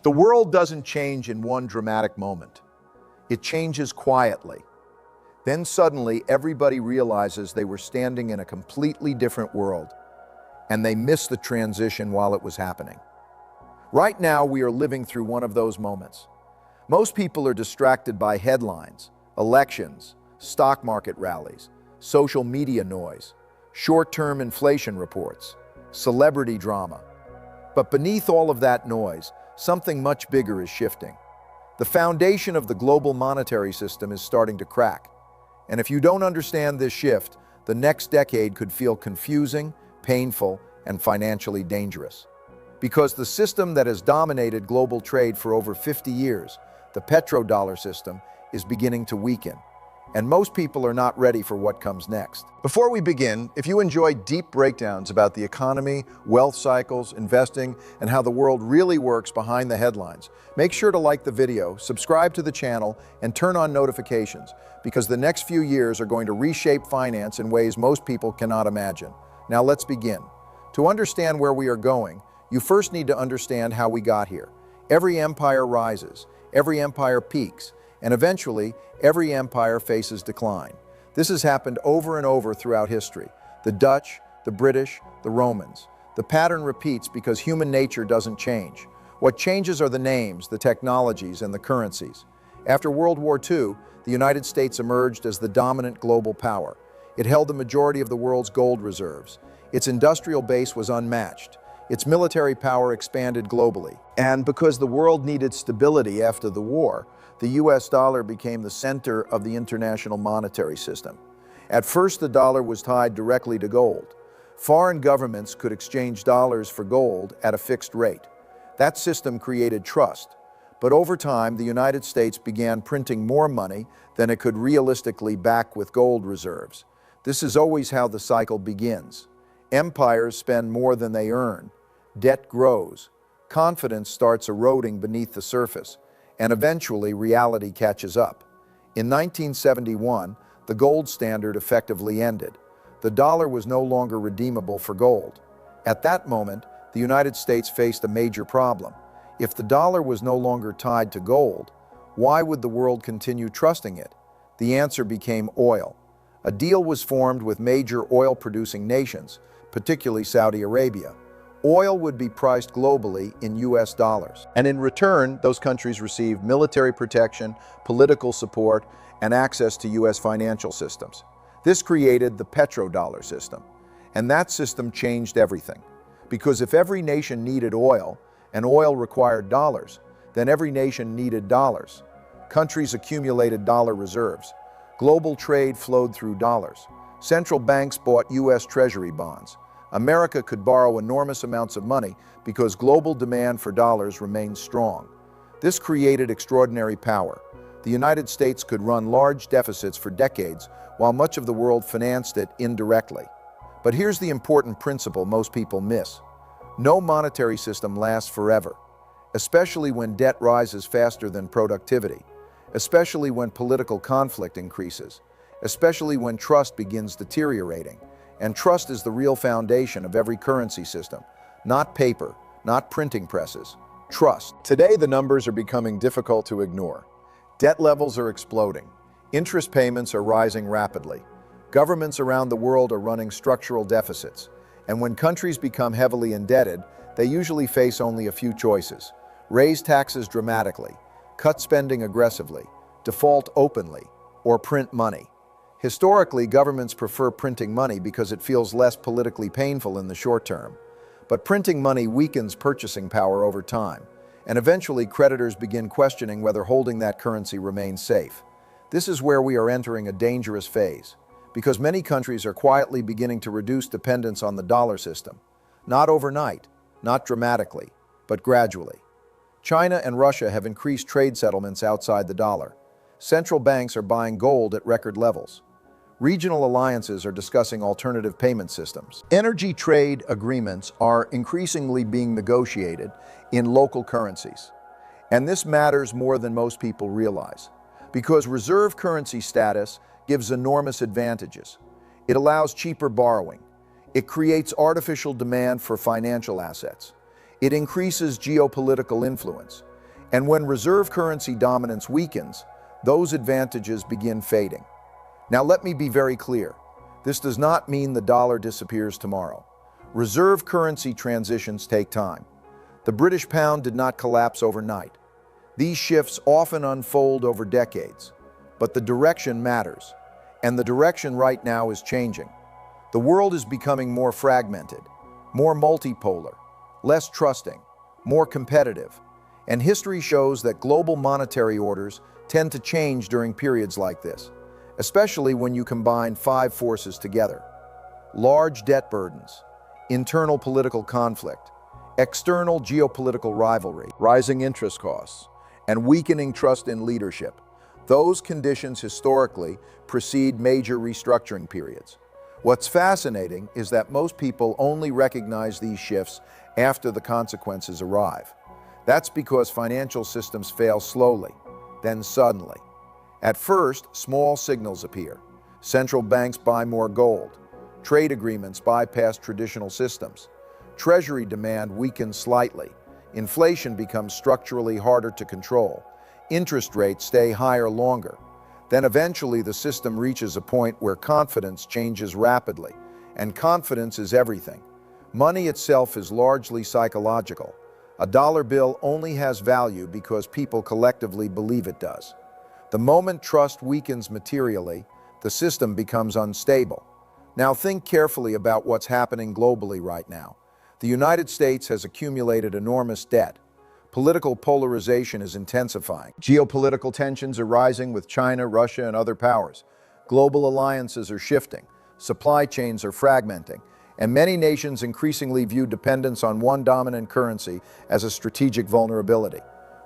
The world doesn't change in one dramatic moment. It changes quietly. Then suddenly everybody realizes they were standing in a completely different world, and they missed the transition while it was happening. Right now, we are living through one of those moments. Most people are distracted by headlines, elections, stock market rallies, social media noise, short-term inflation reports, celebrity drama. But beneath all of that noise, something much bigger is shifting. The foundation of the global monetary system is starting to crack. And if you don't understand this shift, the next decade could feel confusing, painful, and financially dangerous. Because the system that has dominated global trade for over 50 years, the petrodollar system, is beginning to weaken. And most people are not ready for what comes next. Before we begin, if you enjoy deep breakdowns about the economy, wealth cycles, investing, and how the world really works behind the headlines, make sure to like the video, subscribe to the channel, and turn on notifications, because the next few years are going to reshape finance in ways most people cannot imagine. Now let's begin. To understand where we are going, you first need to understand how we got here. Every empire rises, every empire peaks, and eventually, every empire faces decline. This has happened over and over throughout history. The Dutch, the British, the Romans. The pattern repeats because human nature doesn't change. What changes are the names, the technologies, and the currencies. After World War II, the United States emerged as the dominant global power. It held the majority of the world's gold reserves. Its industrial base was unmatched. Its military power expanded globally. And because the world needed stability after the war, the US dollar became the center of the international monetary system. At first, the dollar was tied directly to gold. Foreign governments could exchange dollars for gold at a fixed rate. That system created trust. But over time, the United States began printing more money than it could realistically back with gold reserves. This is always how the cycle begins. Empires spend more than they earn. Debt grows. Confidence starts eroding beneath the surface. And eventually reality catches up. In 1971, the gold standard effectively ended. The dollar was no longer redeemable for gold. At that moment, the United States faced a major problem. If the dollar was no longer tied to gold, why would the world continue trusting it? The answer became oil. A deal was formed with major oil-producing nations, particularly Saudi Arabia. Oil would be priced globally in US dollars. And in return, those countries received military protection, political support, and access to US financial systems. This created the Petrodollar System. And that system changed everything. Because if every nation needed oil, and oil required dollars, then every nation needed dollars. Countries accumulated dollar reserves. Global trade flowed through dollars. Central banks bought US Treasury bonds. America could borrow enormous amounts of money because global demand for dollars remained strong. This created extraordinary power. The United States could run large deficits for decades while much of the world financed it indirectly. But here's the important principle most people miss. No monetary system lasts forever, especially when debt rises faster than productivity, especially when political conflict increases, especially when trust begins deteriorating. And trust is the real foundation of every currency system. Not paper, not printing presses. Trust. Today, the numbers are becoming difficult to ignore. Debt levels are exploding. Interest payments are rising rapidly. Governments around the world are running structural deficits. And when countries become heavily indebted, they usually face only a few choices. Raise taxes dramatically, cut spending aggressively, default openly, or print money. Historically, governments prefer printing money because it feels less politically painful in the short term. But printing money weakens purchasing power over time, and eventually creditors begin questioning whether holding that currency remains safe. This is where we are entering a dangerous phase, because many countries are quietly beginning to reduce dependence on the dollar system. Not overnight, not dramatically, but gradually. China and Russia have increased trade settlements outside the dollar. Central banks are buying gold at record levels. Regional alliances are discussing alternative payment systems. Energy trade agreements are increasingly being negotiated in local currencies. And this matters more than most people realize, because reserve currency status gives enormous advantages. It allows cheaper borrowing. It creates artificial demand for financial assets. It increases geopolitical influence. And when reserve currency dominance weakens, those advantages begin fading. Now let me be very clear. This does not mean the dollar disappears tomorrow. Reserve currency transitions take time. The British pound did not collapse overnight. These shifts often unfold over decades, but the direction matters, and the direction right now is changing. The world is becoming more fragmented, more multipolar, less trusting, more competitive, and history shows that global monetary orders tend to change during periods like this, especially when you combine five forces together: large debt burdens, internal political conflict, external geopolitical rivalry, rising interest costs, and weakening trust in leadership. Those conditions historically precede major restructuring periods. What's fascinating is that most people only recognize these shifts after the consequences arrive. That's because financial systems fail slowly, then suddenly. At first, small signals appear. Central banks buy more gold. Trade agreements bypass traditional systems. Treasury demand weakens slightly. Inflation becomes structurally harder to control. Interest rates stay higher longer. Then eventually the system reaches a point where confidence changes rapidly. And confidence is everything. Money itself is largely psychological. A dollar bill only has value because people collectively believe it does. The moment trust weakens materially, the system becomes unstable. Now think carefully about what's happening globally right now. The United States has accumulated enormous debt. Political polarization is intensifying. Geopolitical tensions are rising with China, Russia, and other powers. Global alliances are shifting. Supply chains are fragmenting. And many nations increasingly view dependence on one dominant currency as a strategic vulnerability.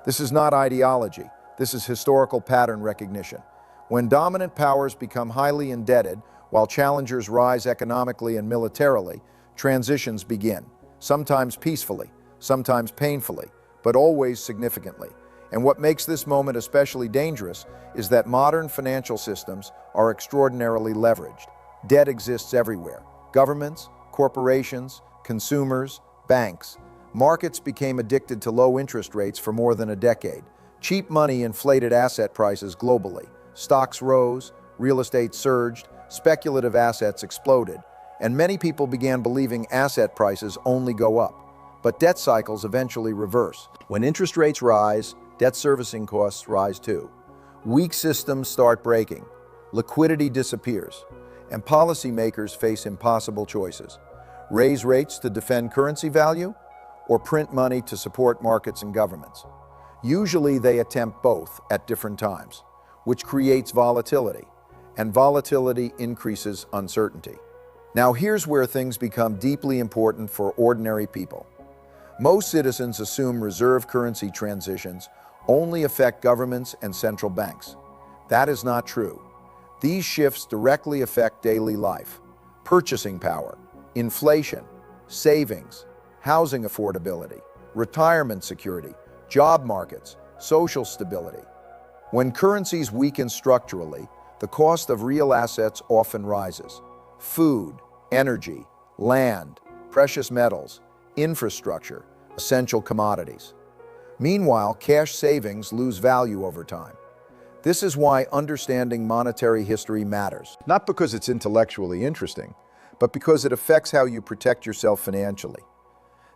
This is not ideology. This is historical pattern recognition. When dominant powers become highly indebted, while challengers rise economically and militarily, transitions begin, sometimes peacefully, sometimes painfully, but always significantly. And what makes this moment especially dangerous is that modern financial systems are extraordinarily leveraged. Debt exists everywhere. Governments, corporations, consumers, banks. Markets became addicted to low interest rates for more than a decade. Cheap money inflated asset prices globally. Stocks rose, real estate surged, speculative assets exploded, and many people began believing asset prices only go up. But debt cycles eventually reverse. When interest rates rise, debt servicing costs rise too. Weak systems start breaking, liquidity disappears, and policymakers face impossible choices. Raise rates to defend currency value, or print money to support markets and governments. Usually they attempt both at different times, which creates volatility, and volatility increases uncertainty. Now here's where things become deeply important for ordinary people. Most citizens assume reserve currency transitions only affect governments and central banks. That is not true. These shifts directly affect daily life, purchasing power, inflation, savings, housing affordability, retirement security, job markets, social stability. When currencies weaken structurally, the cost of real assets often rises. Food, energy, land, precious metals, infrastructure, essential commodities. Meanwhile, cash savings lose value over time. This is why understanding monetary history matters. Not because it's intellectually interesting, but because it affects how you protect yourself financially.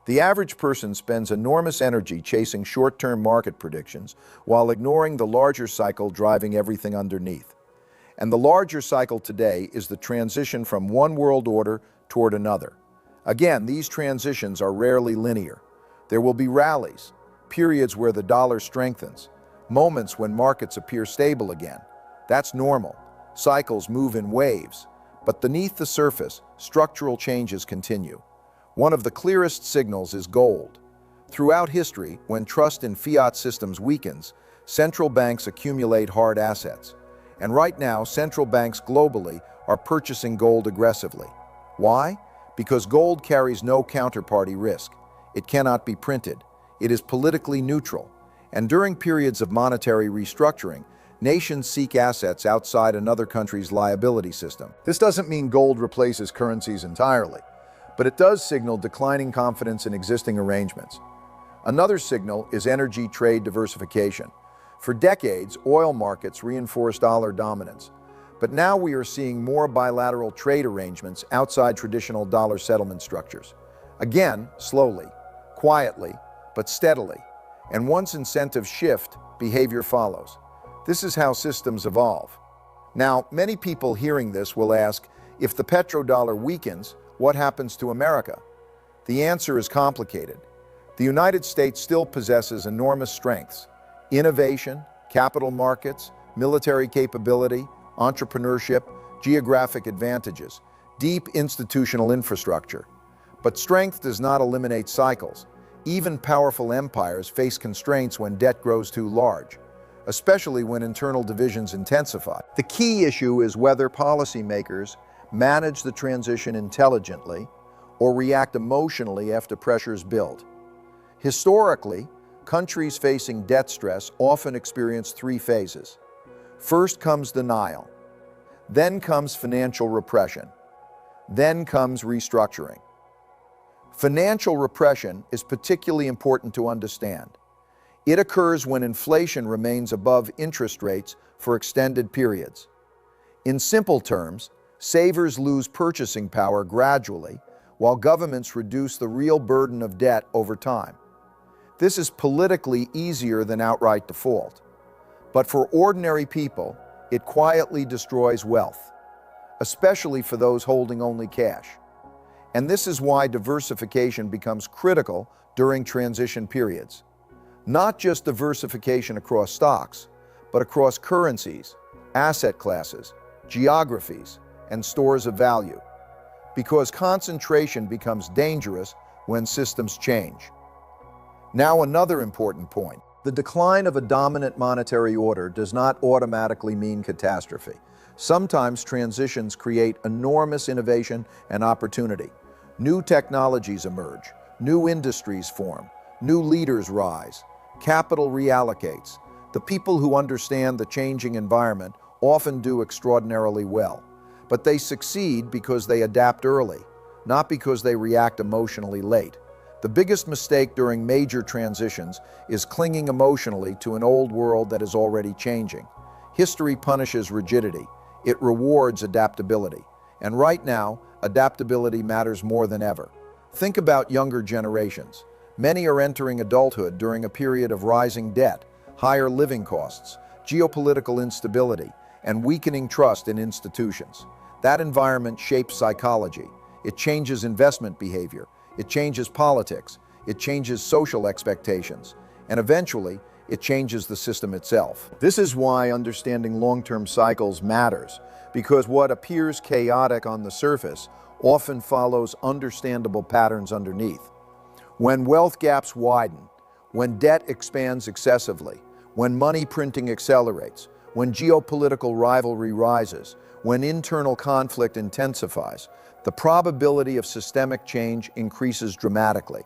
The average person spends enormous energy chasing short-term market predictions while ignoring the larger cycle driving everything underneath. And the larger cycle today is the transition from one world order toward another. Again, these transitions are rarely linear. There will be rallies, periods where the dollar strengthens, moments when markets appear stable again. That's normal. Cycles move in waves. But beneath the surface, structural changes continue. One of the clearest signals is gold. Throughout history, when trust in fiat systems weakens, central banks accumulate hard assets. And right now, central banks globally are purchasing gold aggressively. Why? Because gold carries no counterparty risk. It cannot be printed. It is politically neutral. And during periods of monetary restructuring, nations seek assets outside another country's liability system. This doesn't mean gold replaces currencies entirely, but it does signal declining confidence in existing arrangements. Another signal is energy trade diversification. For decades, oil markets reinforced dollar dominance, but now we are seeing more bilateral trade arrangements outside traditional dollar settlement structures. Again, slowly, quietly, but steadily. And once incentives shift, behavior follows. This is how systems evolve. Now, many people hearing this will ask, if the petrodollar weakens, what happens to America? The answer is complicated. The United States still possesses enormous strengths: innovation, capital markets, military capability, entrepreneurship, geographic advantages, deep institutional infrastructure. But strength does not eliminate cycles. Even powerful empires face constraints when debt grows too large, especially when internal divisions intensify. The key issue is whether policymakers manage the transition intelligently or react emotionally after pressures build. Historically, countries facing debt stress often experience three phases. First comes denial, then comes financial repression, then comes restructuring. Financial repression is particularly important to understand. It occurs when inflation remains above interest rates for extended periods. In simple terms, savers lose purchasing power gradually, while governments reduce the real burden of debt over time. This is politically easier than outright default. But for ordinary people, it quietly destroys wealth, especially for those holding only cash. And this is why diversification becomes critical during transition periods. Not just diversification across stocks, but across currencies, asset classes, geographies, and stores of value. Because concentration becomes dangerous when systems change. Now, another important point. The decline of a dominant monetary order does not automatically mean catastrophe. Sometimes transitions create enormous innovation and opportunity. New technologies emerge, new industries form, new leaders rise, capital reallocates. The people who understand the changing environment often do extraordinarily well, but they succeed because they adapt early, not because they react emotionally late. The biggest mistake during major transitions is clinging emotionally to an old world that is already changing. History punishes rigidity. It rewards adaptability. And right now, adaptability matters more than ever. Think about younger generations. Many are entering adulthood during a period of rising debt, higher living costs, geopolitical instability, and weakening trust in institutions. That environment shapes psychology. It changes investment behavior. It changes politics. It changes social expectations. And eventually, it changes the system itself. This is why understanding long-term cycles matters, because what appears chaotic on the surface often follows understandable patterns underneath. When wealth gaps widen, when debt expands excessively, when money printing accelerates, when geopolitical rivalry rises, when internal conflict intensifies, the probability of systemic change increases dramatically.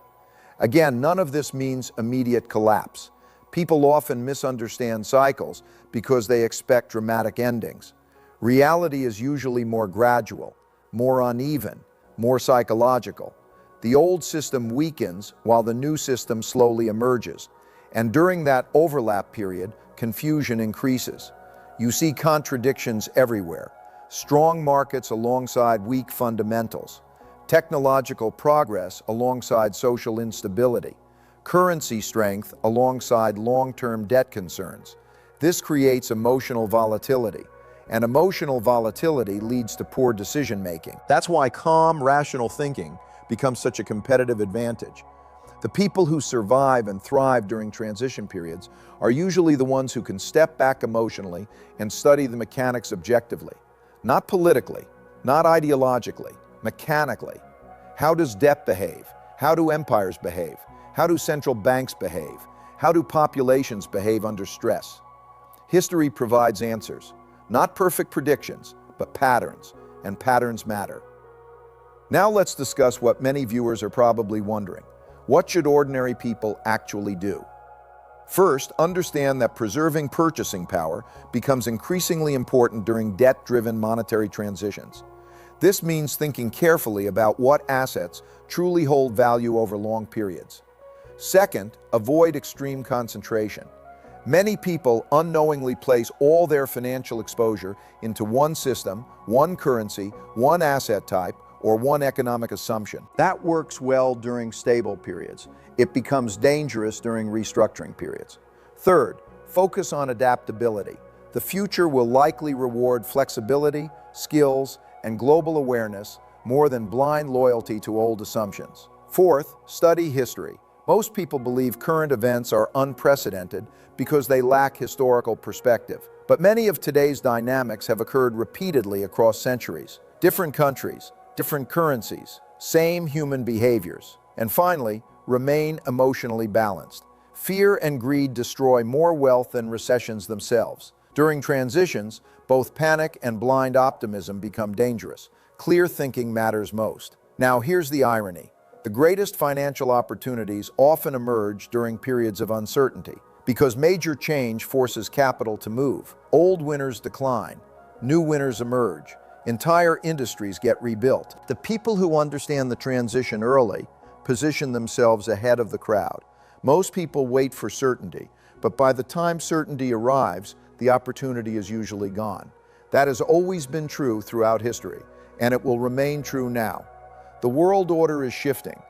Again, none of this means immediate collapse. People often misunderstand cycles because they expect dramatic endings. Reality is usually more gradual, more uneven, more psychological. The old system weakens while the new system slowly emerges. And during that overlap period, confusion increases. You see contradictions everywhere. Strong markets alongside weak fundamentals. Technological progress alongside social instability. Currency strength alongside long-term debt concerns. This creates emotional volatility. And emotional volatility leads to poor decision-making. That's why calm, rational thinking becomes such a competitive advantage. The people who survive and thrive during transition periods are usually the ones who can step back emotionally and study the mechanics objectively. Not politically, not ideologically, mechanically. How does debt behave? How do empires behave? How do central banks behave? How do populations behave under stress? History provides answers. Not perfect predictions, but patterns, and patterns matter. Now let's discuss what many viewers are probably wondering. What should ordinary people actually do? First, understand that preserving purchasing power becomes increasingly important during debt-driven monetary transitions. This means thinking carefully about what assets truly hold value over long periods. Second, avoid extreme concentration. Many people unknowingly place all their financial exposure into one system, one currency, one asset type, or one economic assumption. That works well during stable periods. It becomes dangerous during restructuring periods. Third, focus on adaptability. The future will likely reward flexibility, skills, and global awareness more than blind loyalty to old assumptions. Fourth, study history. Most people believe current events are unprecedented because they lack historical perspective. But many of today's dynamics have occurred repeatedly across centuries. Different countries, different currencies, same human behaviors. And finally, remain emotionally balanced. Fear and greed destroy more wealth than recessions themselves. During transitions, both panic and blind optimism become dangerous. Clear thinking matters most. Now, here's the irony. The greatest financial opportunities often emerge during periods of uncertainty, because major change forces capital to move. Old winners decline, new winners emerge, entire industries get rebuilt. The people who understand the transition early position themselves ahead of the crowd. Most people wait for certainty, but by the time certainty arrives, the opportunity is usually gone. That has always been true throughout history, and it will remain true now. The world order is shifting.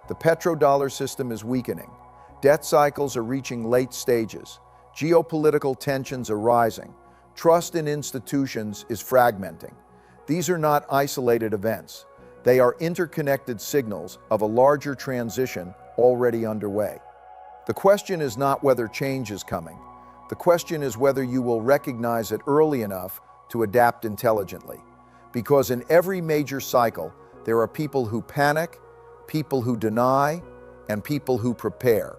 The petrodollar system is weakening. Debt cycles are reaching late stages. Geopolitical tensions are rising. Trust in institutions is fragmenting. These are not isolated events. They are interconnected signals of a larger transition already underway. The question is not whether change is coming. The question is whether you will recognize it early enough to adapt intelligently. Because in every major cycle, there are people who panic, people who deny, and people who prepare.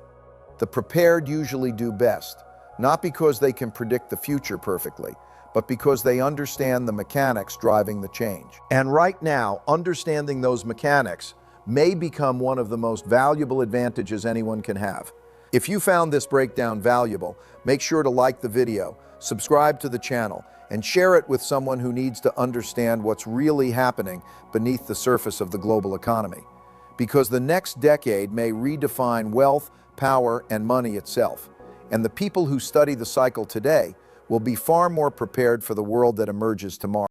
The prepared usually do best, not because they can predict the future perfectly, but because they understand the mechanics driving the change. And right now, understanding those mechanics may become one of the most valuable advantages anyone can have. If you found this breakdown valuable, make sure to like the video, subscribe to the channel, and share it with someone who needs to understand what's really happening beneath the surface of the global economy. Because the next decade may redefine wealth, power, and money itself. And the people who study the cycle today will be far more prepared for the world that emerges tomorrow.